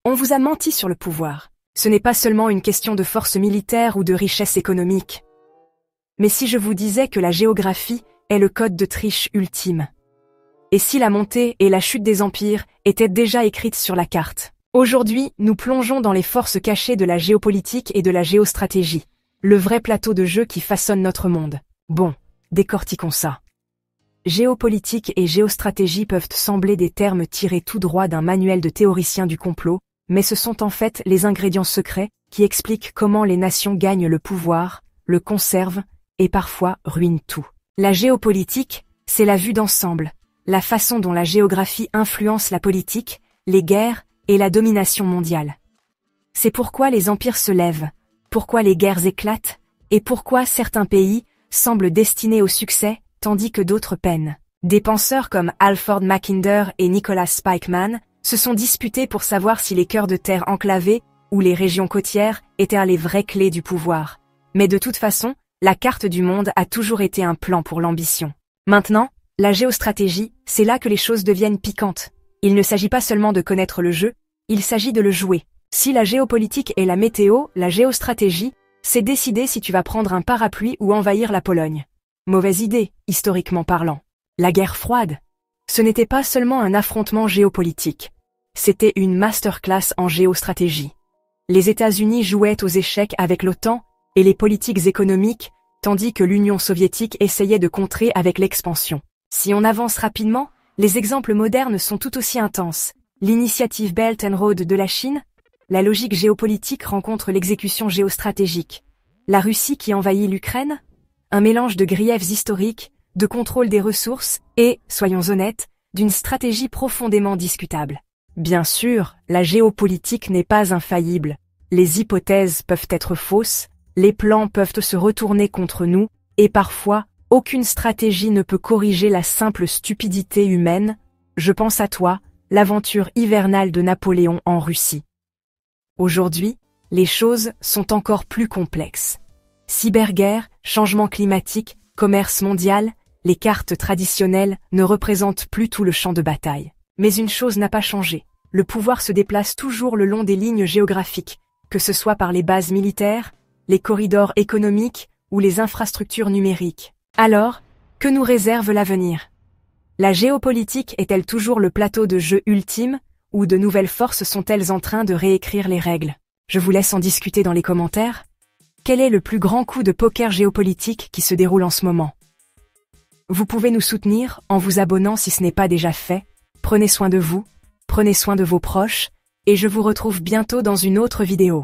On vous a menti sur le pouvoir. Ce n'est pas seulement une question de force militaire ou de richesse économique. Mais si je vous disais que la géographie est le code de triche ultime? Et si la montée et la chute des empires étaient déjà écrites sur la carte? Aujourd'hui, nous plongeons dans les forces cachées de la géopolitique et de la géostratégie, le vrai plateau de jeu qui façonne notre monde. Bon, décortiquons ça. Géopolitique et géostratégie peuvent sembler des termes tirés tout droit d'un manuel de théoricien du complot, mais ce sont en fait les ingrédients secrets qui expliquent comment les nations gagnent le pouvoir, le conservent et parfois ruinent tout. La géopolitique, c'est la vue d'ensemble, la façon dont la géographie influence la politique, les guerres et la domination mondiale. C'est pourquoi les empires se lèvent, pourquoi les guerres éclatent, et pourquoi certains pays semblent destinés au succès tandis que d'autres peinent. Des penseurs comme Alfred Mackinder et Nicholas Spykman se sont disputés pour savoir si les cœurs de terre enclavés ou les régions côtières étaient les vraies clés du pouvoir. Mais de toute façon, la carte du monde a toujours été un plan pour l'ambition. Maintenant, la géostratégie, c'est là que les choses deviennent piquantes. Il ne s'agit pas seulement de connaître le jeu, il s'agit de le jouer. Si la géopolitique est la météo, la géostratégie, c'est décider si tu vas prendre un parapluie ou envahir la Pologne. Mauvaise idée, historiquement parlant. La guerre froide, ce n'était pas seulement un affrontement géopolitique. C'était une masterclass en géostratégie. Les États-Unis jouaient aux échecs avec l'OTAN et les politiques économiques, tandis que l'Union soviétique essayait de contrer avec l'expansion. Si on avance rapidement, les exemples modernes sont tout aussi intenses. L'initiative Belt and Road de la Chine, la logique géopolitique rencontre l'exécution géostratégique. La Russie qui envahit l'Ukraine, un mélange de griefs historiques, de contrôle des ressources et, soyons honnêtes, d'une stratégie profondément discutable. Bien sûr, la géopolitique n'est pas infaillible. Les hypothèses peuvent être fausses, les plans peuvent se retourner contre nous, et parfois, aucune stratégie ne peut corriger la simple stupidité humaine. Je pense à toi, l'aventure hivernale de Napoléon en Russie. Aujourd'hui, les choses sont encore plus complexes. Cyberguerre, changement climatique, commerce mondial, les cartes traditionnelles ne représentent plus tout le champ de bataille. Mais une chose n'a pas changé. Le pouvoir se déplace toujours le long des lignes géographiques, que ce soit par les bases militaires, les corridors économiques ou les infrastructures numériques. Alors, que nous réserve l'avenir? La géopolitique est-elle toujours le plateau de jeu ultime, ou de nouvelles forces sont-elles en train de réécrire les règles? Je vous laisse en discuter dans les commentaires. Quel est le plus grand coup de poker géopolitique qui se déroule en ce moment? Vous pouvez nous soutenir en vous abonnant si ce n'est pas déjà fait. Prenez soin de vous, prenez soin de vos proches, et je vous retrouve bientôt dans une autre vidéo.